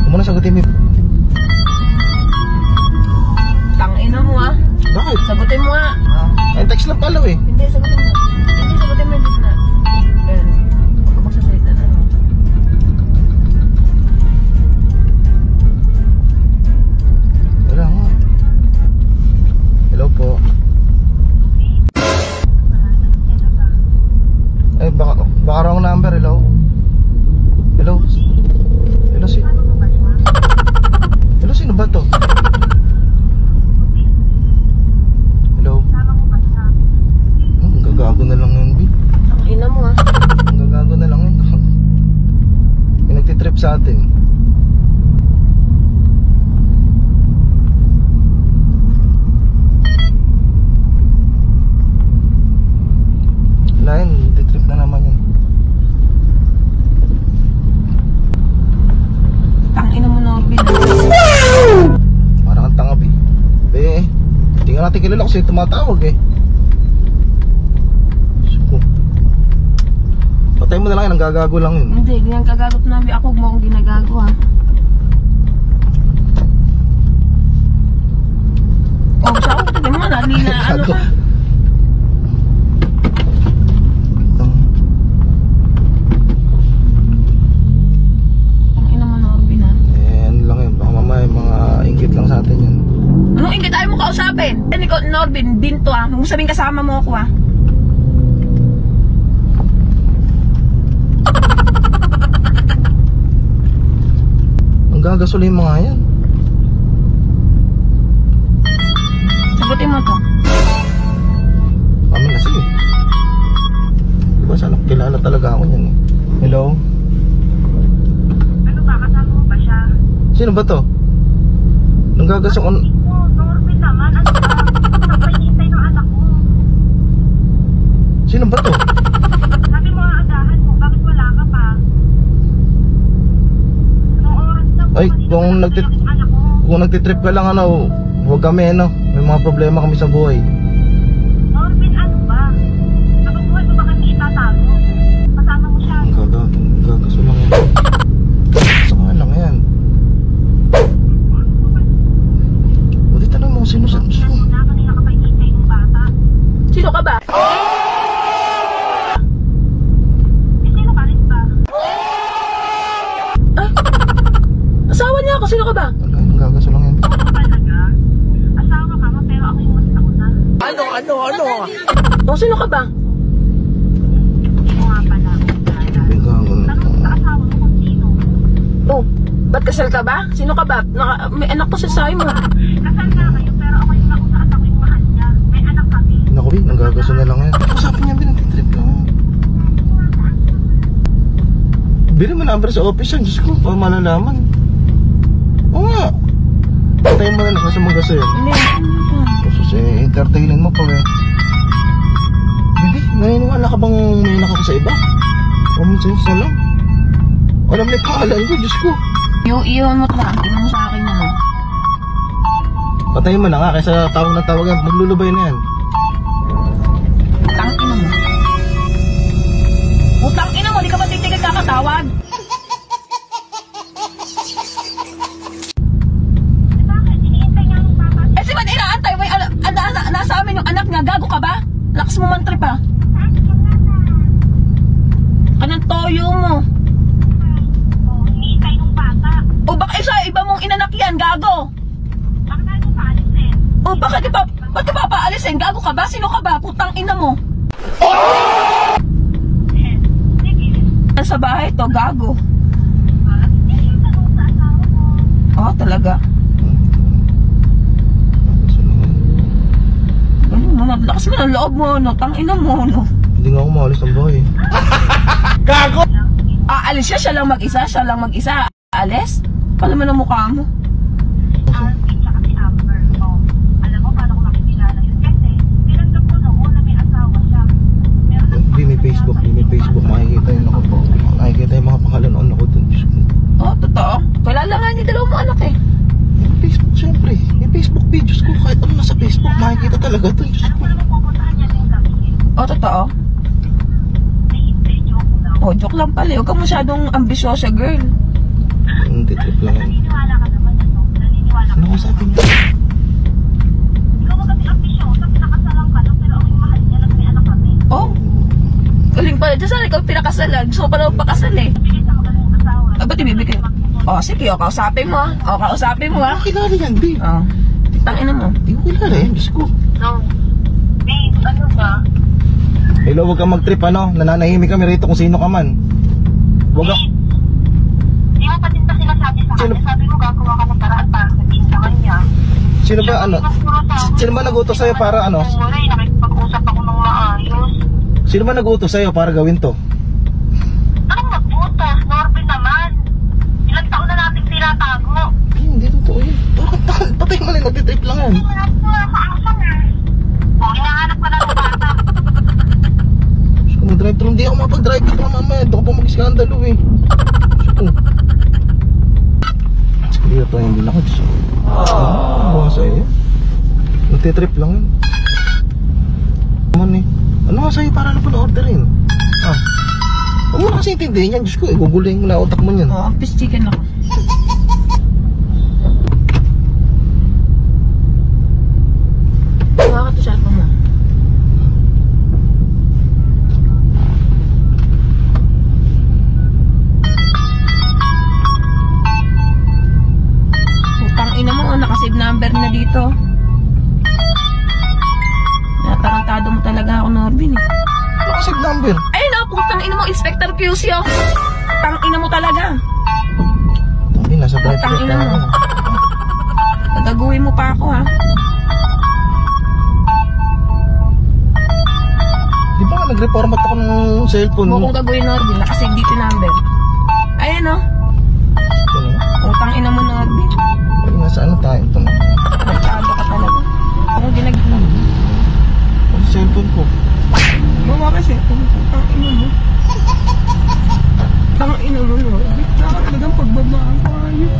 Huwag mo na sagutin mo. Tangina mo ah. Bakit? Sagutin mo nga. Ay, text lang pala eh. Hindi, sagutin mo. Hindi, sagutin mo. Hindi na. Ayan. Huwag ka magsasalita na ano. Wala nga. Hello po. Eh, baka wrong number. Hello? Hello? Hello, Hello, sino ba to? Hello? Gagago na lang yun, B. Ang ina mo ah. Ang gagago na lang yun. May nagtitrip sa atin. Wala yun, nagtitrip na naman yun. Tangina mo Norbin. Parang kang tanga, B. Hindi nga natin kilala kasi tumatawag eh. Patay mo na lang yun, ang gagago lang yun. Hindi, ganyan kagagot namin ako. Huwag mo akong ginagago ha. Oh, siya ako. Tignan mo nga, nalina ano ka. Ang ina mo Norbin ha. Ano lang yun, baka mamaya mga inggit lang sa atin yun. Anong ingit ayaw mo kausapin? Ikaw, Norbin, binto ha. Huwag mo sabing kasama mo ako ha. Ang gagasolin mga yan. Sagutin mo to. Kami na, sige. Diba sana kilala talaga ako yan eh. Hello? Ano ba? Kasama mo ba siya? Sino ba to? Nang gagasok on... Norbin naman. Ano ba? Napahintay ng anak ko. Sino ba to? Sabi mo ang agahan mo. Bakit wala ka pa? Anong oras na po? Ay, Kanina kung pa nagtit- yung anak ko. Kung nagtitrip ka lang ano, huwag kami ano. May mga problema kami sa buhay. Norbin, ano ba? Napabuhay mo ba kasi itatago? Kasama mo siya. Ang gagaso lang yan. Saka lang yan. Buti tanong mo kung sino sa... Kanina ka pa hinihintay ng bata. Sino ka ba? Sino ka rin ba? Ay! Asawa niya ako. Sino ka ba? Wala, ang gagaso lang yan. Ano talaga? Asawa ka mo pero ako yung mas nauna. O, sino ka ba? Sino nga pala? Ang gago na. Tanong mo sa asawa mo kung sino. Oh, ba't kasal ka ba? Sino ka ba? May anak ko sa sayo mo. Kasal na kayo pero ako yung nauna at ako yung mahal niya. May anak kami. Naku, B, ang gagaso na lang yan. Usapin niya, B, nagtitrip lang. Bili mo number sa office yan, Diyos ko, para malalaman. Oo nga. Patayin mo na lang sa mga gaso yan. Hindi. Tapos entertainin mo pa eh. Bibi, naniniwala ka bang may anak ako sa iba? Common sense na lang. Alam na ikahalan ko, Diyos ko. Iyon mo lang. Tingnan mo sa akin ano. Patayin mo na nga, kaysa tawag na tawag yan, maglulubay na yan. Tangina mo. Utang ina mo, di ka ba titigil kakatawag? Bakit? Hinihintay nga ng papa. Eh, si ba't inaantay? May nasa amin yung anak niya. Gago ka ba? Lakas mo mantrip ha. Anong toyo mo? Hinihintay ng bata. O baka isa, iba mong inanak yan. Gago. Bakit tayo paalisin? O bakit ka papaalisin? Gago ka ba? Sino ka ba? Putang ina mo. Sige. Sa bahay to, gago. Hindi yung tanong sa asawa ko. Oh, talaga. Gagaso lang yan. Ano mo, lakas mo ng loob mo, no? Tangina mo, no? Hindi nga ako maalis ng bahay. Aalis siya lang mag-isa, Aalis? Kala mo ng mukha mo. Alvin tsaka si Amber. Oh, alam mo paano ko makikilala yun? Kasi tinanggap ko noon na may asawa siya. Pero Hindi, may Facebook, makikita yun ako po. Nakikita yung mga pangalan ako dun, Diyos ko. Oh, totoo. Kilala nga niya dalawa mo anak eh. Facebook, siyempre. May Facebook videos ko. Kahit ano nasa Facebook, makikita talaga dun, Diyos alam ko. ko naman pupuntahan niya din kami. Oh, totoo. Ay, hindi. Joke lang. Oh, joke lang pala. Huwag ka masyadong ambisyosa, girl. Hindi, trip lang yan. Diyos sana ikaw pinakasalan. Gusto ko pa naman pakasal eh. Bigay sa magaling asawa. Ah, ba't ibibigay? O, sige, o, kausapin mo, ha? O, kausapin mo, ha? Hindi ko kilala yan, babe. O, tangina mo. Hindi ko kilala yan, Diyos ko. No. Babe, ano ba? Hello, huwag kang mag-trip, ano? Nananahimik kami rito kung sino ka man. Huwag ka... Di mo pa din ba sinasabi sa Sino? kanya? Sabi mo gagawa ka ng paraan para sabihin sa kanya. Sino ba, ano? Sino ba nag-utos sa'yo para, ano? Wala, nakikipag-usap ako ng maayos. Sino ba nag-utos sa'yo para gawin to? Anong nag-utos? Norby naman. Ilang taon na natin tinatago. Ay, hindi totoo yun. Bakit? Patay mo na, nagtitrip lang yan. Hindi mo na nakakaasan eh. O, hinahanap ka na ng bata. Diyos ko, mag-drive-thru. Hindi ako mapag-drive ka mamaya. Ito ko pa mag-skandalo eh. Diyos ko. Hindi na to, hindi na ako. Diyos ko. Ano nga sa'yo? Nagtitrip lang yun. Naman eh. Ano nga sa'yo para na pa na-orderin? Ah. Huwag mo na kasi intindihin yan. Diyos ko, igugulayin ko na utak mo yan. O, fish chicken ako. Bakit ito cellphone mo? Putang ina mo, nakasave number na dito. Natarantado mo talaga ako, Norbin eh. Ano kasi number? Ayun na, putang ina mo, Inspector QC oh. Putang ina mo talaga. Hindi, nasa drive-thru Putang ina pa mo. ako. Pagaguhin mo pa ako ha. Di ba nga nag-reformat ako ng cellphone Huwag mo? kong gagawin, Norbin. Nakasave dito number. Ayan oh. Ano? Putang ina mo, Norbin. Ay, nasa ano tayo? Ito na. Nagkado ka talaga. Ako ginagawa. Ang cellphone ko. Bawa kasi. Putang ina mo. Putang ina mo, Norbin. Saka talagang pagbabaan ko ayun.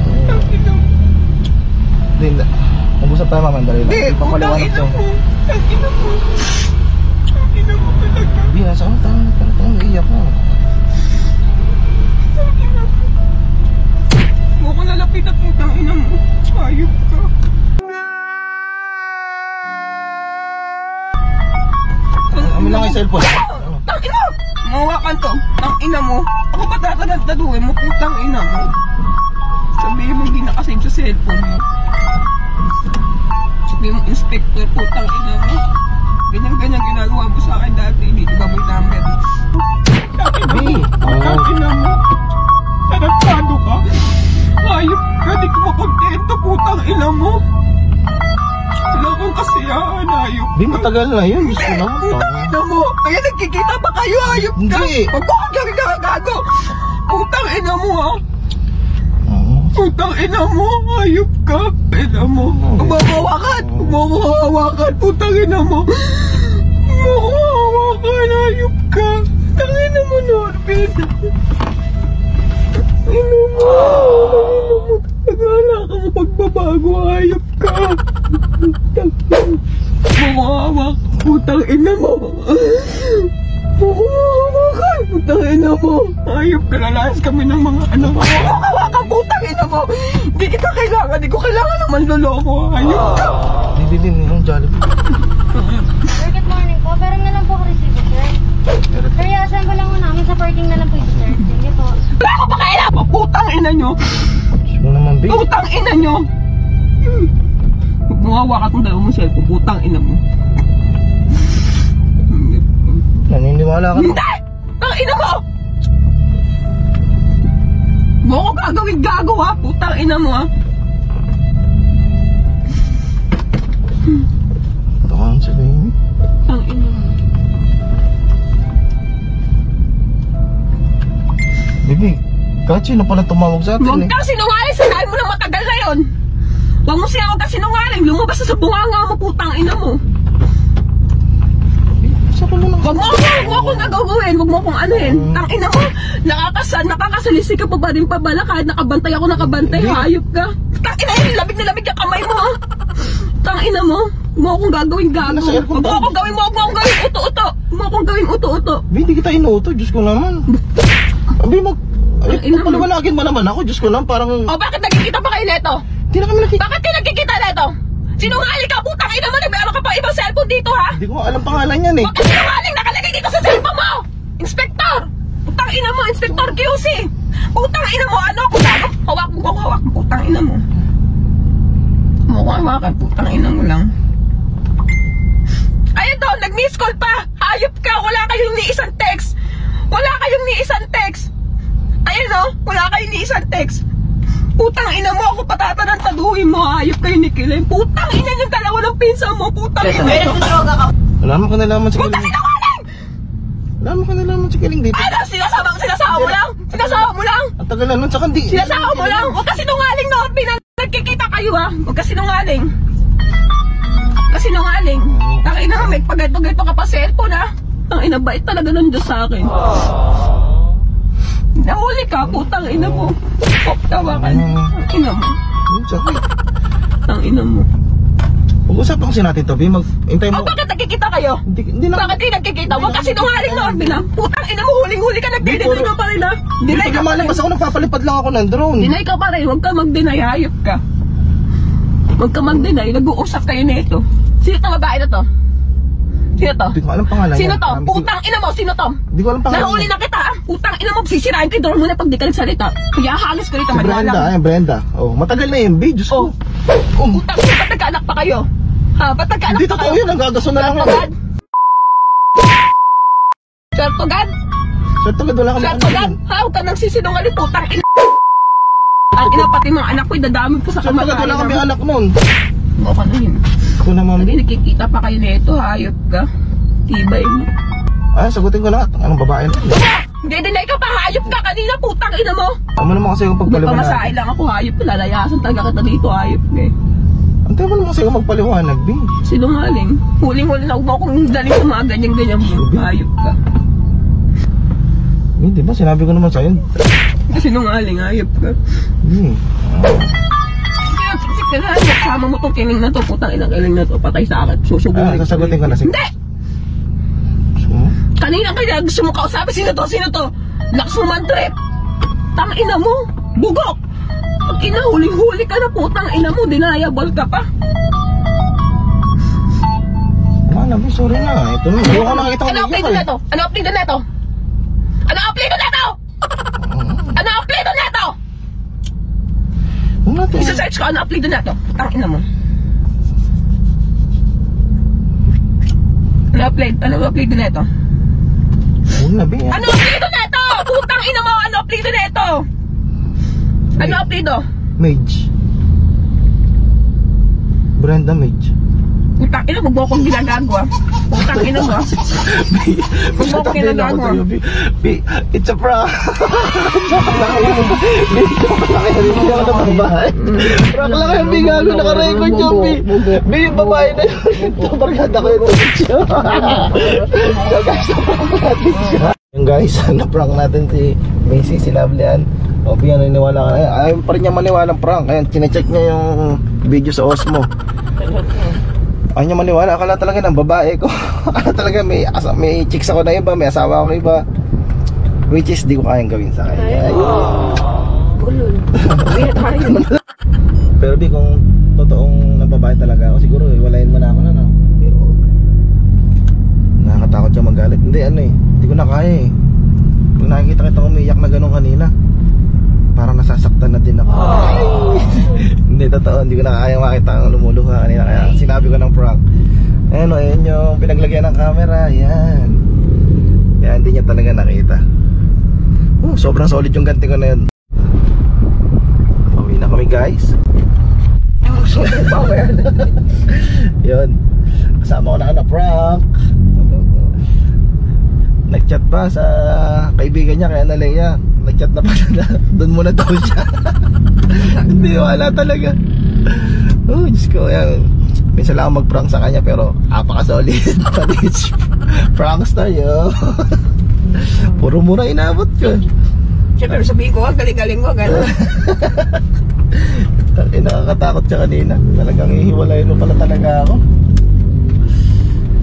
Putang ina mo. Hindi, mag-usap tayo mamaya. Dali lang. Eh, putang Ipapaliwanag ina ko. mo. Putang ina mo. Putang ina mo talaga. Hindi, nasa ano tayo? Parang naiiyak ko. Putang ina mo. Huwag ko nalapit at putang ina mo. Ayop ka. Amin lang yung cellphone. Ano? Tang ina! Mawakan to. Tang ina mo. Ako ba tatanad-taduhin mo? Putang ina mo. Sabihin mo hindi nakasave sa cellphone mo. Sabihin mo, Inspector, putang ina mo. Ganyan-ganyan ginagawa mo sa akin dati. Hindi iba mo yung number. Tang ina mo. Putang ina mo. Tarantado ka. Ayop ka. Di ko makontento. Putang ina mo. Wala kang kasiyaan. Ayop Di, matagal na yun. Diyos ko lang. Putang ina mo! Kaya nagkikita ba kayo? Ayop ka! Hindi. Huwag mo kang gagago! Putang ina mo ha! Oo. Putang ina mo! Ayop ka! Ina mo! Umawakan! Umawakan! Putang ina mo! Umawakan! Ayop ka! Putang ina mo, Norbin! Ina mo! Ina mo! Nagala ka mo pagbabago! Ayop ka! Mawawak! Putang ina mo! Mawawakan! Putang ina mo! Ayop ka, lalayas kami ng mga anak mo! Mawawakan! Putang ina mo! Di kita kailangan! Di ko kailangan naman loloko! Ayop ka! Hindi, yung Jollibee. Sir, good morning po. Pero na lang po ako resibo, sir. Sir, yasan ko lang mo namin sa parking na lang po ito, sir. Sige po. Wala ko pa kailangan! Putang ina nyo! Diyos mo naman, babe. Putang ina nyo! Mawawakan kung dalawa mo cellphone! Putang ina mo! Naniniwala ka na. Hindi! Ang ina mo! Mo ko gagawin gago ha! Putang ina mo ha! Ito ka ang sabihin mo. Ang ina mo. Baby, kahit sino pala tumawag sa atin Huwag eh. kang sinungaling! Sinabi mo na matagal na yun! Huwag mo siya, huwag kang sinungaling! Lumabas na sa bunganga mo! Putang ina mo! Isa ko lang. Huwag mo akong gagawin! Huwag mo akong anuhin! Tang ina mo! Nakakasalisi ka pa ba rin pabala kahit nakabantay ako nakabantay! Hayop ka! Tang ina yun! Labig na labig yung kamay mo ha! Tang ina mo! Huwag mo akong gagawin gago! Nasa aircon Huwag mo akong gawin! Huwag mo akong gawin uto-uto! Huwag mo akong gawin uto-uto! Babe, hindi kita inuto. Diyos ko naman. Abi, Ang ina mo. paliwanagin mo naman ako. Diyos ko lang, parang... O bakit nagkikita pa kayo neto? Hindi na kami nakikita. Bakit kayo nagkikita neto? Sinungaling ka! Putang ina mo! Meron ka pa ibang cellphone dito ha! Hindi ko alam pangalan yan eh. Huwag ka sinungaling! Nakalagay dito sa cellphone mo! Inspector! Putang ina mo, Inspector QC! Putang ina mo, ano ako lalo? Hawak mo, putang ina mo. Hawakan, putang ina mo lang. Ayun doon, nag-miss call pa! Hayop ka, wala kayong ni isang text! Wala kayong ni isang text! Ayun o, wala kayong ni isang text! Putang ina mo, ako patatanantaduhin mo, hayop kayo ni Kilen. Putang ina yung dalawa ng pinsa mo, putang ina. Wala mo ka nalaman si Putang Kiling. ina ko lang! Wala mo ka nalaman si Kiling dito. Ano, sinasawa mo lang? Sinasawa mo lang? Ang tagal na nun, tsaka hindi. Sinasawa mo lang? Huwag ka sinungaling na nagkikita kayo ha. Huwag ka sinungaling. Kasinungaling. Takina nga, may pagayto-gayto ka pa cellphone ha. Ang ina, bait talaga ng Diyos sa akin. Nahuli ka, putang ina mo. Tawakan. Ang ina mo. Yun, tsaka. Ang ina mo. Pag-usapan kasi natin to, B. Hintay mo. Bakit nagkikita kayo? Hindi na. Bakit kayo nagkikita? Huwag ka sinungaling noon bilang. Putang ina mo, huling-huli ka, nag-deny ka pa rin ha. Deny ka pa rin. Lumalabas ako, nagpapalipad lang ako ng drone. Deny ka pa rin, huwag ka mag-deny, hayop ka. Huwag ka mag-deny, nag-uusap kayo nito. Sino to babae na to? Sino to? Hindi ko alam pangalan Sino niya. to? Putang ina mo, sino to? Hindi ko alam pangalan. Nahuli na kita ah. Putang ina mo, sisirain ko yung door muna pag di ka nagsalita. Kaya hangis ko rito, Si Brenda, maniwala. Brenda. Oh, matagal na yun, B. Diyos ko. Putang ina, ba't nagkaanak pa kayo? Ha, ba't nagkaanak Hindi pa totoo kayo? yun, nagagaso na lang ako. Sertogad? Sertogad? Sir, tagad wala kami. Sertogad? Ha, huwag ka nang sisinungaling, putang ina. Ang ina, pati mga anak ko, idadami ko sa Sir, tagad wala kami kamatayan. anak nun. O, ano yun? Ako naman. Hindi, nakikita pa kayo nito, hayop ka. Tibay mo. Ay, sagutin ko na. Anong babae na? Hindi, dinay ka pa, hayop ka kanina, putang ina mo. Ano naman kasi yung Hindi pagpaliwanag? pamasahe lang ako, hayop ka. Lalayasan talaga kita dito, hayop ka eh. Antay mo naman kasi yung magpaliwanag, B. Sinungaling. Huling-huli na ako kung daling sa mga ganyan-ganyan mo. Hayop ka. Hindi ba? Sinabi ko naman sa'yo. Sinungaling, hayop ka. Hindi. Kaya, kasama mo tong kiling na to, putang inang kiling na to, patay sa akin. Susugurin. Sasagutin ko na. Sige. Hindi! Hmm? Kanina kaya gusto mo kausapin, sino to? Sino to? Lakas mo man trip. Tang ina mo. Bugok. Pag ina, huling-huli ka na, putang ina mo, deniable ka pa. Wala, B. Sorry na. Ito na. Hindi ko nakakita Ano upload na to? Ano upload na to? Ano upload na to? Ano upload na to? Ano natin? Isa-search ko, ano upload na to? Tang ina mo. Ano upload na to? Huwag na, B. Ano upload na to? Putang ina mo, ano upload na to? Ano upload to? Mage. Brenda Mage. Putang ina, huwag mo akong ginagagawa. Putang ina mo. Huwag mo akong ginagagawa. B, it's a prank. Prank lang yung bigago, naka-record yung B. B, yung babae na yun. Barkada ko yun. Yung guys, na-prank natin si Macy, si Lovely-Ann. O, B, naniniwala ka na. Ayaw pa rin niya maniwala ng prank. Kaya chinecheck niya yung video sa Osmo. Ayaw niya maniwala. Akala talaga ng babae ko. Akala talaga may chicks ako na iba, may asawa ako iba. Which is di ko kayang gawin sa kanya. Ulul. Pero di kung totoong nababae talaga ako, siguro iwalayin mo na ako na, no? Nakakatakot siya magalit. Hindi, ano eh, hindi ko na kaya eh. Pag nakikita kitang umiyak na gano'n kanina, parang nasasaktan na din ako. Hindi, totoo, hindi ko na kaya makita ang lumuluha kanina. Kaya sinabi ko ng prank. Ayan o, ayan yung pinaglagyan ng camera. Ayan. Kaya hindi niya talaga nakita. Sobrang solid yung ganti ko na yun. Pauwi na kami, guys. Yun. Kasama ko na prank. Nag-chat pa sa kaibigan niya, kaya Nalea. Nag-chat na pala na doon muna daw siya. Hindi, wala talaga. Oh, Diyos ko. Yan. Minsan lang ako mag-prank sa kanya, pero apaka-solid. Prankster yo. Puro mura inabot ko. Siyempre, sabihin ko, galing-galing mo, gano'n. Nakakatakot siya kanina. Talagang ihiwalay mo pala talaga ako.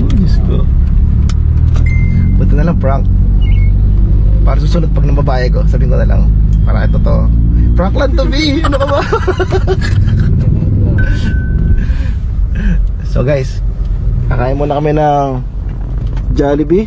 Oh, Diyos ko. Buti na lang prank. Para susunod pag ng babae ko, sabihin ko na lang, para ito to. Prank lang to, B. Ano ka ba? So guys, kakain muna kami ng Jollibee.